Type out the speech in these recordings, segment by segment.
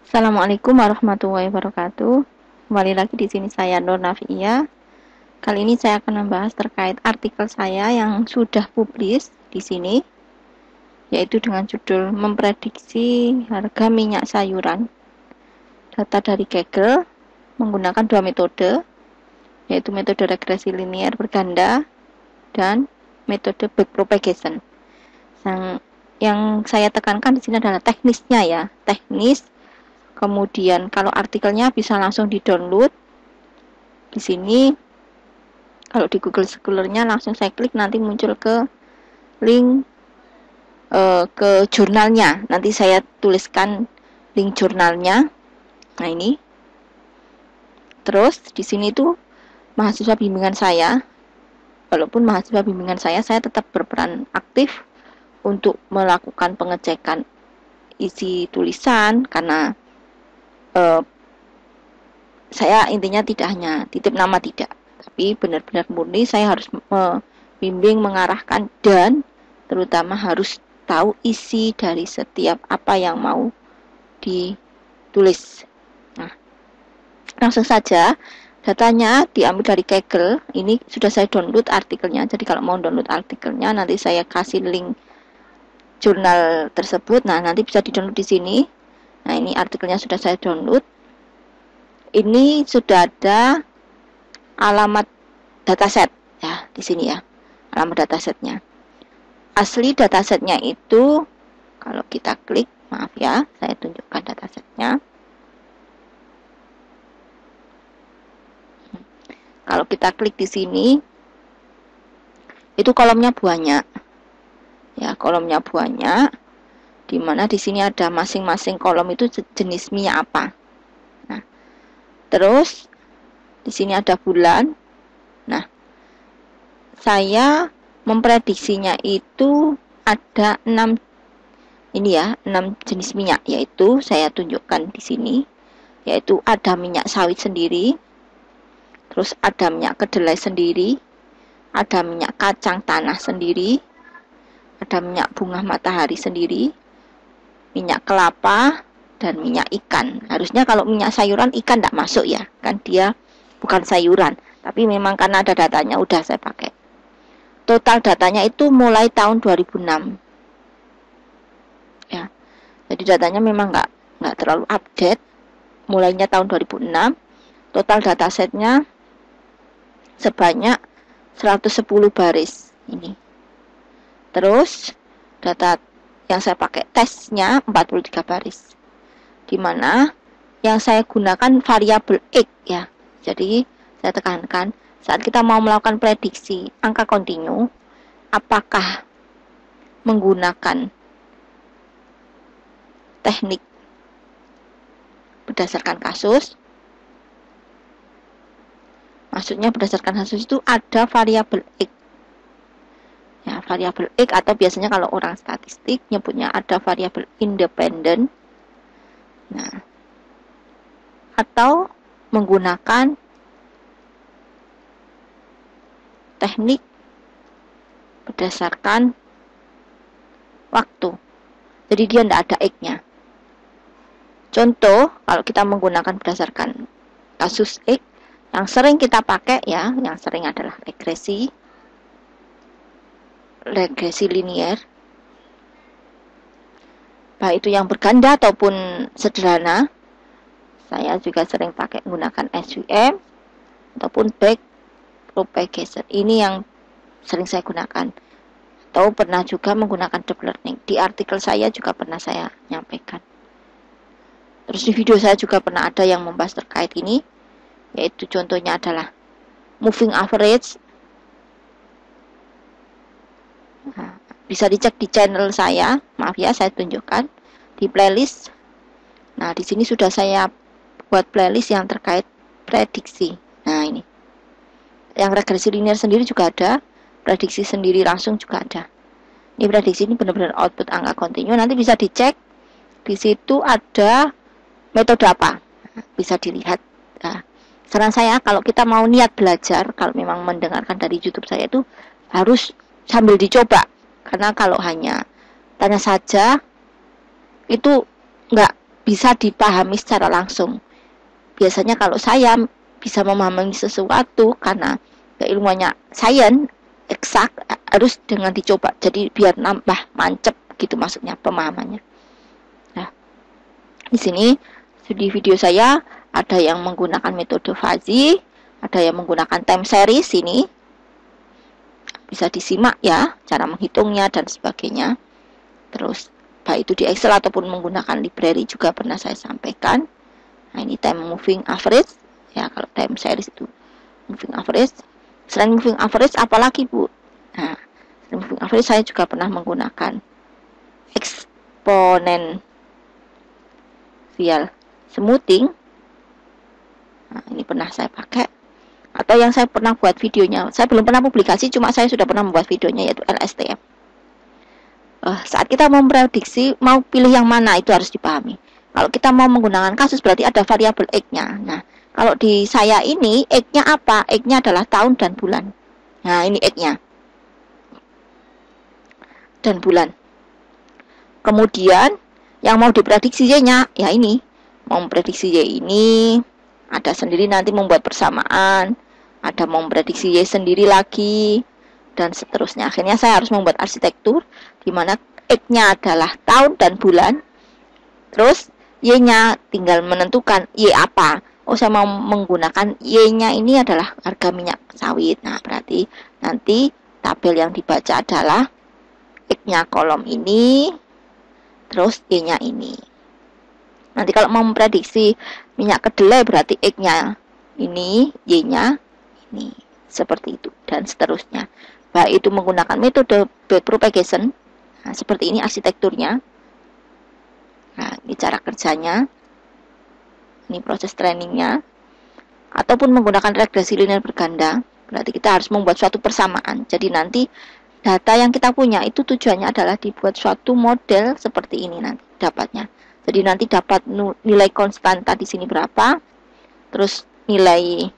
Assalamualaikum warahmatullahi wabarakatuh. Kembali lagi di sini saya Nur Nafia. Kali ini saya akan membahas terkait artikel saya yang sudah publis di sini, yaitu dengan judul memprediksi harga minyak sayuran. Data dari Kaggle menggunakan dua metode, yaitu metode regresi linier berganda dan metode backpropagation. Yang saya tekankan di sini adalah teknisnya ya, teknis. Kemudian kalau artikelnya bisa langsung di-download. Di sini kalau di Google Scholar-nya langsung saya klik nanti muncul ke link ke jurnalnya. Nanti saya tuliskan link jurnalnya. Nah, ini. Terus di sini tuh mahasiswa bimbingan saya. Walaupun mahasiswa bimbingan saya tetap berperan aktif untuk melakukan pengecekan isi tulisan karena saya intinya tidak hanya titip nama tidak, tapi benar-benar murni saya harus membimbing, mengarahkan, dan terutama harus tahu isi dari setiap apa yang mau ditulis. Nah, langsung saja datanya diambil dari Kaggle. Ini sudah saya download artikelnya, jadi kalau mau download artikelnya nanti saya kasih link jurnal tersebut. Nah, nanti bisa di-download di sini. Nah, ini artikelnya sudah saya download. Ini sudah ada alamat dataset ya di sini ya, alamat datasetnya. Asli datasetnya itu kalau kita klik, maaf ya, saya tunjukkan datasetnya. Kalau kita klik di sini, itu kolomnya banyak. Ya, kolomnya banyak. Di mana di sini ada masing-masing kolom itu jenis minyak apa. Nah, terus di sini ada bulan. Nah, saya memprediksinya itu ada 6 ini ya, 6 jenis minyak, yaitu saya tunjukkan di sini, yaitu ada minyak sawit sendiri, terus ada minyak kedelai sendiri, ada minyak kacang tanah sendiri, ada minyak bunga matahari sendiri, minyak kelapa, dan minyak ikan. Harusnya kalau minyak sayuran ikan tidak masuk ya, kan dia bukan sayuran. Tapi memang karena ada datanya udah saya pakai. Total datanya itu mulai tahun 2006. Ya. Jadi datanya memang nggak terlalu update. Mulainya tahun 2006. Total datasetnya sebanyak 110 baris ini. Terus data yang saya pakai tesnya 43 baris. Di mana yang saya gunakan variabel X ya. Jadi saya tekankan saat kita mau melakukan prediksi angka kontinu, apakah menggunakan teknik berdasarkan kasus. Maksudnya berdasarkan kasus itu ada variabel X. Ya, variabel X atau biasanya kalau orang statistik nyebutnya ada variabel independen. Nah, atau menggunakan teknik berdasarkan waktu. Jadi dia tidak ada X-nya. Contoh, kalau kita menggunakan berdasarkan kasus X, yang sering kita pakai ya, yang sering adalah regresi linier. Baik itu yang berganda ataupun sederhana. Saya juga sering pakai menggunakan SVM ataupun backpropagation. Ini yang sering saya gunakan. Atau pernah juga menggunakan deep learning. Di artikel saya juga pernah saya nyampaikan. Terus di video saya juga pernah ada yang membahas terkait ini. Yaitu contohnya adalah moving average. Nah, bisa dicek di channel saya. Maaf ya, saya tunjukkan di playlist. Nah, di sini sudah saya buat playlist yang terkait prediksi. Nah, ini. Yang regresi linear sendiri juga ada, prediksi sendiri langsung juga ada. Ini prediksi ini benar-benar output angka kontinu. Nanti bisa dicek. Di situ ada metode apa. Bisa dilihat. Nah, saran saya kalau kita mau niat belajar, kalau memang mendengarkan dari YouTube saya itu harus sambil dicoba. Karena kalau hanya tanya saja itu nggak bisa dipahami secara langsung. Biasanya kalau saya bisa memahami sesuatu karena keilmuannya sains eksak, harus dengan dicoba, jadi biar nambah mancep gitu maksudnya pemahamannya. Nah, di sini di video saya ada yang menggunakan metode fuzzy, ada yang menggunakan time series. Ini bisa disimak ya cara menghitungnya dan sebagainya. Terus baik itu di Excel ataupun menggunakan library juga pernah saya sampaikan. Nah, ini time moving average ya, kalau time series itu moving average. Selain moving average apalagi Bu? Nah, selain moving average saya juga pernah menggunakan exponential smoothing. Nah, ini pernah saya pakai. Atau yang saya pernah buat videonya, saya belum pernah publikasi, cuma saya sudah pernah membuat videonya, yaitu LSTM. Saat kita memprediksi mau pilih yang mana itu harus dipahami. Kalau kita mau menggunakan kasus berarti ada variabel X-nya. Nah, kalau di saya ini X-nya apa? X-nya adalah tahun dan bulan. Nah, ini X-nya dan bulan. Kemudian yang mau diprediksi Y-nya, ya ini. Mau memprediksi Y ini ada sendiri, nanti membuat persamaan, ada mau memprediksi Y sendiri lagi, dan seterusnya. Akhirnya saya harus membuat arsitektur di mana X-nya adalah tahun dan bulan. Terus Y-nya tinggal menentukan Y apa. Oh, saya mau menggunakan Y-nya ini adalah harga minyak sawit. Nah, berarti nanti tabel yang dibaca adalah X-nya kolom ini, terus Y-nya ini. Nanti kalau mau memprediksi minyak kedelai berarti X-nya ini, Y-nya ini. Seperti itu dan seterusnya. Baik itu menggunakan metode backpropagation. Nah, seperti ini arsitekturnya. Nah, ini cara kerjanya. Ini proses trainingnya. Ataupun menggunakan regresi linear berganda. Berarti kita harus membuat suatu persamaan. Jadi nanti data yang kita punya itu tujuannya adalah dibuat suatu model seperti ini nanti dapatnya. Jadi nanti dapat nilai konstanta di sini berapa, terus nilai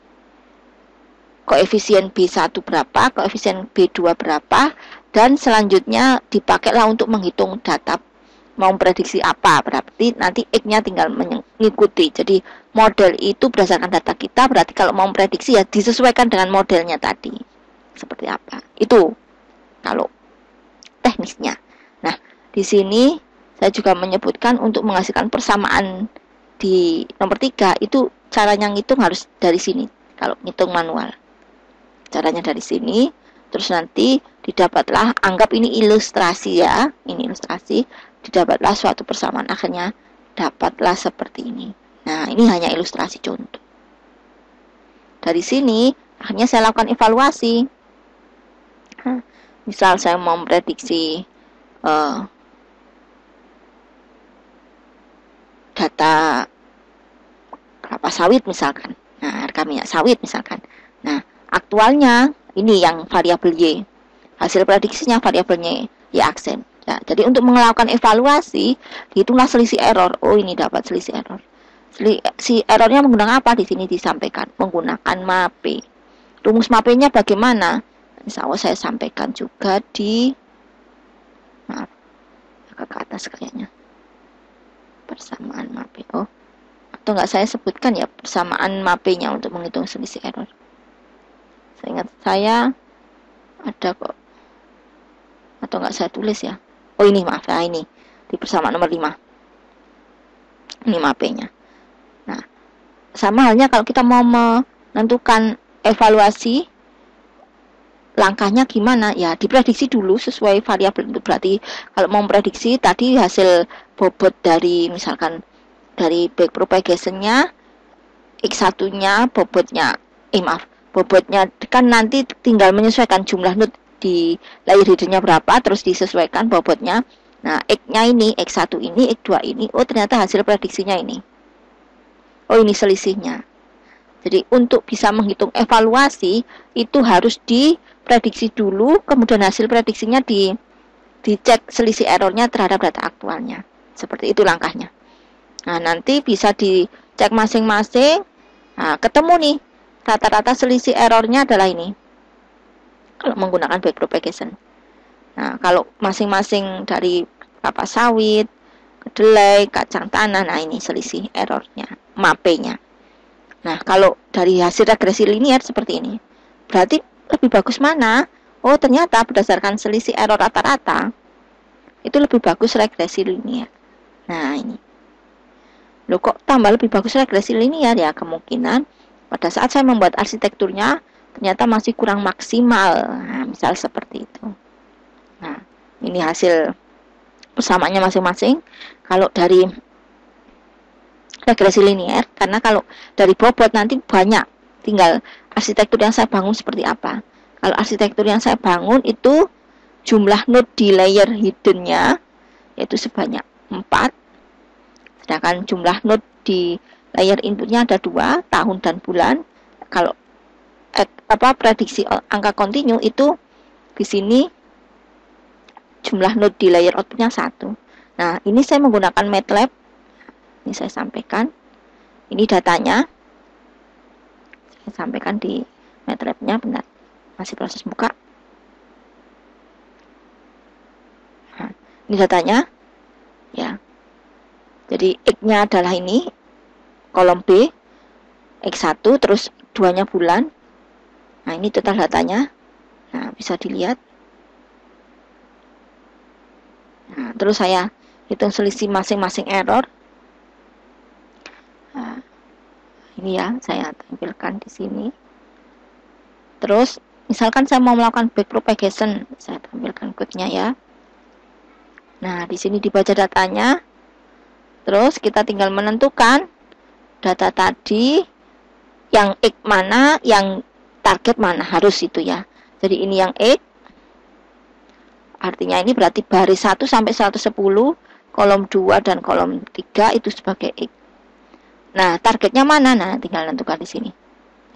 koefisien B1 berapa, koefisien B2 berapa, dan selanjutnya dipakailah untuk menghitung data mau prediksi apa. Berarti nanti X-nya tinggal mengikuti. Jadi model itu berdasarkan data kita, berarti kalau mau prediksi ya disesuaikan dengan modelnya tadi. Seperti apa? Itu kalau teknisnya. Nah, di sini saya juga menyebutkan untuk menghasilkan persamaan di nomor 3 itu caranya ngitung harus dari sini. Kalau ngitung manual, caranya dari sini. Terus nanti didapatlah, anggap ini ilustrasi ya, ini ilustrasi, didapatlah suatu persamaan, akhirnya dapatlah seperti ini. Nah, ini hanya ilustrasi contoh. Dari sini akhirnya saya lakukan evaluasi. Misal saya mau memprediksi data kelapa sawit misalkan. Nah, harga minyak sawit misalkan. Nah, aktualnya ini yang variabel Y. Hasil prediksinya variabelnya Y aksen. Ya, jadi untuk melakukan evaluasi, hitunglah selisih error. Oh, ini dapat selisih error. Si errornya menggunakan apa? Di sini disampaikan menggunakan MAPE. Rumus MAPE-nya bagaimana? Insya Allah saya sampaikan juga di, maaf, ke atas kayaknya. Persamaan MAPE. Oh, atau nggak saya sebutkan ya persamaan MAPE-nya untuk menghitung selisih error. Seingat saya ada kok. Atau nggak saya tulis ya. Oh, ini maaf, nah ini di persamaan nomor 5. Ini MAPE-nya. Nah, sama halnya kalau kita mau menentukan evaluasi, langkahnya gimana? Ya, diprediksi dulu sesuai variabel itu. Berarti kalau mau memprediksi tadi hasil bobot dari misalkan dari backpropagation-nya, X1-nya bobotnya, bobotnya kan nanti tinggal menyesuaikan jumlah node di layer header-nya berapa, terus disesuaikan bobotnya. Nah, X-nya ini, X1 ini, X2 ini, oh ternyata hasil prediksinya ini. Oh, ini selisihnya. Jadi untuk bisa menghitung evaluasi itu harus diprediksi dulu, kemudian hasil prediksinya dicek selisih errornya terhadap data aktualnya. Seperti itu langkahnya. Nah, nanti bisa dicek masing-masing. Nah, ketemu nih rata-rata selisih errornya adalah ini. Kalau menggunakan backpropagation. Nah, kalau masing-masing dari kelapa sawit, kedelai, kacang tanah. Nah, ini selisih errornya, MAPE-nya. Nah, kalau dari hasil regresi linear seperti ini, berarti lebih bagus mana? Oh, ternyata berdasarkan selisih error rata-rata, itu lebih bagus regresi linear. Nah, ini. Loh, kok tambah lebih bagus regresi linear ya? Kemungkinan pada saat saya membuat arsitekturnya, ternyata masih kurang maksimal. Nah, misal seperti itu. Nah, ini hasil persamaannya masing-masing. Kalau dari regresi linear, karena kalau dari bobot nanti banyak, tinggal arsitektur yang saya bangun seperti apa. Kalau arsitektur yang saya bangun itu jumlah node di layer hiddennya yaitu sebanyak 4, sedangkan jumlah node di layer inputnya ada 2, tahun dan bulan. Kalau prediksi angka kontinu itu di sini jumlah node di layer outputnya 1. Nah, ini saya menggunakan MATLAB. Ini saya sampaikan. Ini datanya. Saya sampaikan di MATLAB-nya, benar. Masih proses buka. Nah, ini datanya. Ya. Jadi X-nya adalah ini, kolom B, X1, terus 2-nya bulan. Nah, ini total datanya. Nah, bisa dilihat. Nah, terus saya hitung selisih masing-masing error. Nah, ini ya, saya tampilkan di sini. Terus, misalkan saya mau melakukan backpropagation, saya tampilkan code-nya ya. Nah, di sini dibaca datanya. Terus kita tinggal menentukan data tadi yang X mana, yang target mana, harus itu ya. Jadi ini yang X. Artinya ini berarti baris 1 sampai 110, kolom 2 dan kolom 3 itu sebagai X. Nah, targetnya mana? Nah, tinggal tentukan di sini.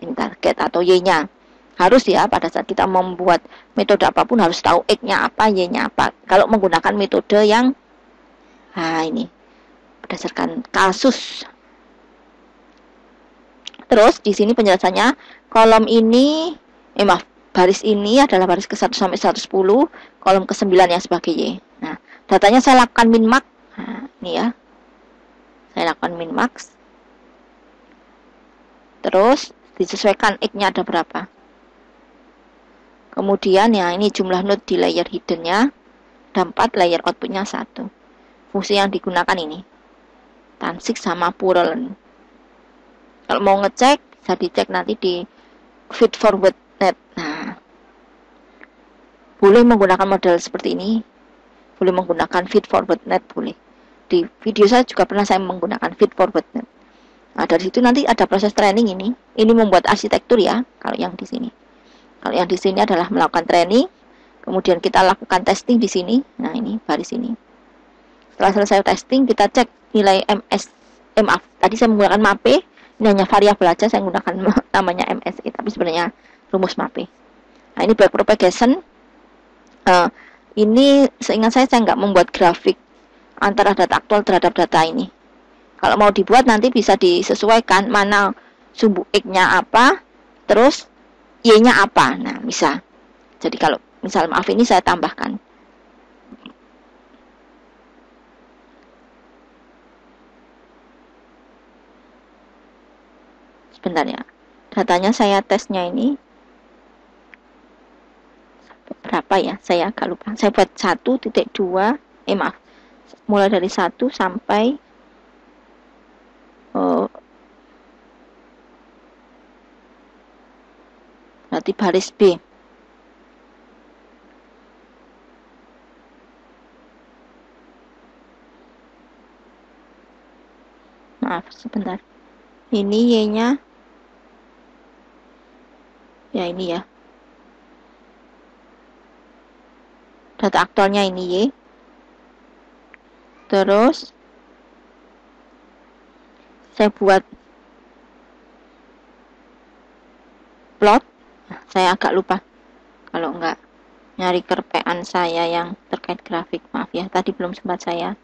Ini target atau Y-nya. Harus ya, pada saat kita membuat metode apapun harus tahu X-nya apa, Y-nya apa. Kalau menggunakan metode yang ini berdasarkan kasus. Terus di sini penjelasannya, kolom ini baris ini adalah baris ke-1 sampai 110, kolom ke-9 yang sebagai Y. Nah, datanya saya lakukan min-max. Nah, ini ya. Saya lakukan min-max. Terus disesuaikan X-nya ada berapa. Kemudian ya ini jumlah node di layer hiddennya, ada 4, layer outputnya 1. Fungsi yang digunakan ini, tansik sama purln. Kalau mau ngecek, bisa dicek nanti di feed forward net. Nah, boleh menggunakan model seperti ini, boleh menggunakan feed forward net, boleh. Di video saya juga pernah saya menggunakan feed forward net. Nah, dari situ nanti ada proses training ini. Ini membuat arsitektur ya, kalau yang di sini. Kalau yang di sini adalah melakukan training, kemudian kita lakukan testing di sini. Nah, ini baris ini. Setelah selesai testing, kita cek nilai MAP. Tadi saya menggunakan MAPE, ini hanya variabel aja, saya menggunakan namanya MSE, tapi sebenarnya rumus MAPE. Nah, ini backpropagation. Ini seingat saya nggak membuat grafik antara data aktual terhadap data ini. Kalau mau dibuat nanti bisa disesuaikan mana sumbu X-nya apa, terus Y-nya apa. Nah, bisa. Jadi kalau misal maaf ini saya tambahkan. Sebentar ya. Datanya saya tesnya ini berapa ya? Saya agak lupa. Saya buat 1.2, maaf. Mulai dari 1 sampai berarti baris B. Maaf, sebentar. Ini Y-nya. Ya, ini ya. Data aktualnya ini Y. Terus saya buat plot. Nah, saya agak lupa kalau enggak nyari kerpean saya yang terkait grafik. Maaf ya, tadi belum sempat saya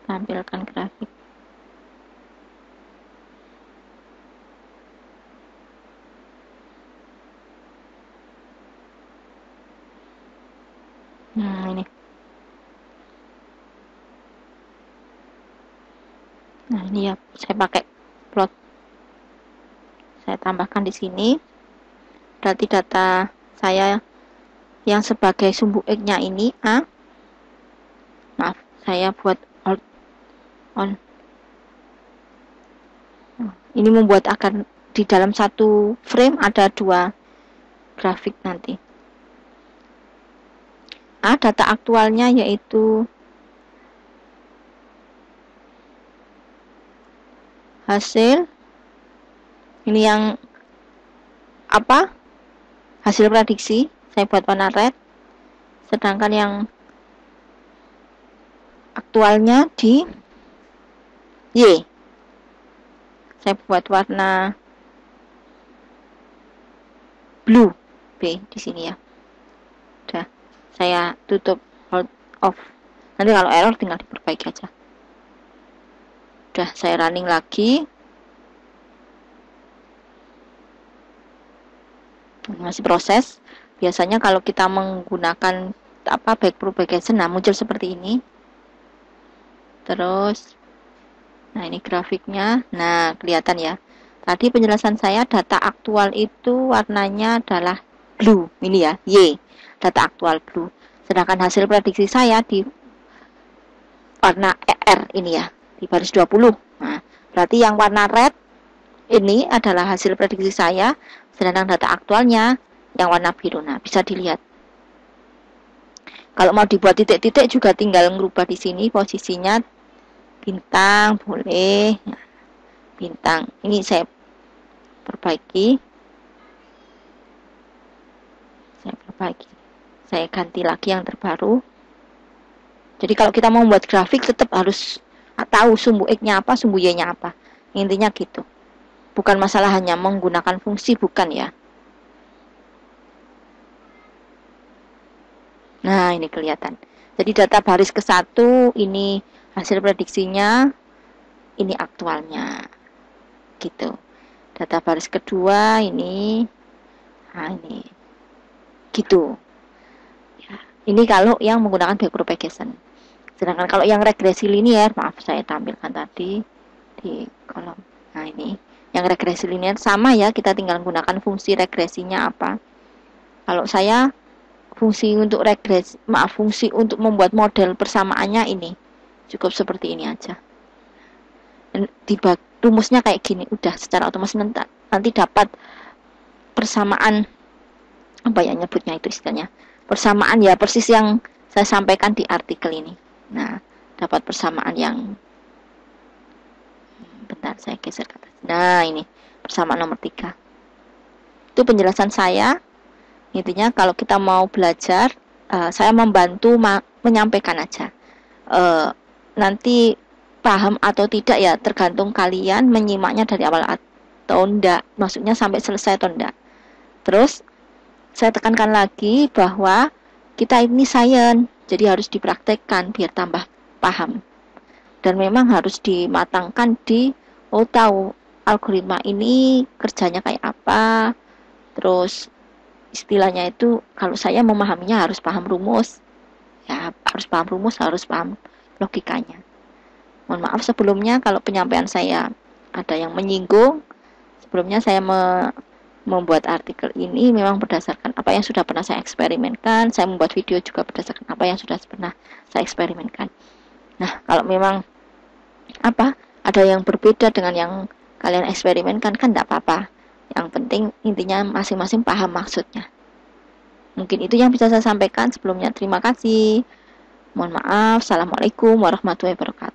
tampilkan grafik. Nah, ini. Nah, ini ya, saya pakai plot. Saya tambahkan di sini. Berarti data saya yang sebagai sumbu X-nya ini A. Maaf, saya buat Alt on. Ini membuat akan di dalam satu frame ada dua grafik nanti. A, data aktualnya yaitu hasil. Ini yang apa? Hasil prediksi. Saya buat warna red. Sedangkan yang aktualnya di Y. Saya buat warna blue B di sini ya. Udah, saya tutup hold off. Nanti kalau error tinggal diperbaiki aja. Udah, saya running lagi. Masih proses. Biasanya kalau kita menggunakan back propagation, nah muncul seperti ini. Terus nah ini grafiknya. Nah, kelihatan ya. Tadi penjelasan saya data aktual itu warnanya adalah blue. Ini ya, Y. Data aktual blue. Sedangkan hasil prediksi saya di warna ER ini ya, di baris 20. Nah, berarti yang warna red ini adalah hasil prediksi saya, sedangkan data aktualnya yang warna biru. Nah, bisa dilihat. Kalau mau dibuat titik-titik juga tinggal merubah di sini posisinya. Bintang boleh. Nah, bintang. Ini saya perbaiki. Saya ganti lagi yang terbaru. Jadi kalau kita mau membuat grafik tetap harus tahu sumbu X-nya apa, sumbu Y-nya apa. Intinya gitu. Bukan masalah hanya menggunakan fungsi, bukan ya. Nah, ini kelihatan. Jadi data baris ke-1 ini hasil prediksinya, ini aktualnya. Gitu. Data baris kedua ini, nah ini. Gitu. Ya, ini kalau yang menggunakan back propagation. Sedangkan kalau yang regresi linear, maaf saya tampilkan tadi di kolom. Nah, ini yang regresi linear sama ya, kita tinggal menggunakan fungsi regresinya apa. Kalau saya fungsi untuk fungsi untuk membuat model persamaannya ini cukup seperti ini aja. Dan rumusnya kayak gini, udah secara otomatis nanti dapat persamaan apa ya nyebutnya itu istilahnya. Persamaan ya persis yang saya sampaikan di artikel ini. Nah, dapat persamaan yang bentar saya geser ke atas. Nah, ini persamaan nomor 3. Itu penjelasan saya. Intinya kalau kita mau belajar, saya membantu menyampaikan aja. Nanti paham atau tidak ya tergantung kalian menyimaknya dari awal atau enggak. Maksudnya sampai selesai atau enggak. Terus saya tekankan lagi bahwa kita ini sains, jadi harus dipraktekkan biar tambah paham. Dan memang harus dimatangkan tahu algoritma ini kerjanya kayak apa. Terus istilahnya itu kalau saya memahaminya harus paham rumus. Ya, harus paham rumus, harus paham logikanya. Mohon maaf sebelumnya kalau penyampaian saya ada yang menyinggung. Sebelumnya saya membuat artikel ini memang berdasarkan apa yang sudah pernah saya eksperimenkan. Saya membuat video juga berdasarkan apa yang sudah pernah saya eksperimenkan. Nah, kalau memang ada yang berbeda dengan yang kalian eksperimenkan kan tidak apa-apa. Yang penting intinya masing-masing paham maksudnya. Mungkin itu yang bisa saya sampaikan sebelumnya. Terima kasih. Mohon maaf. Assalamualaikum warahmatullahi wabarakatuh.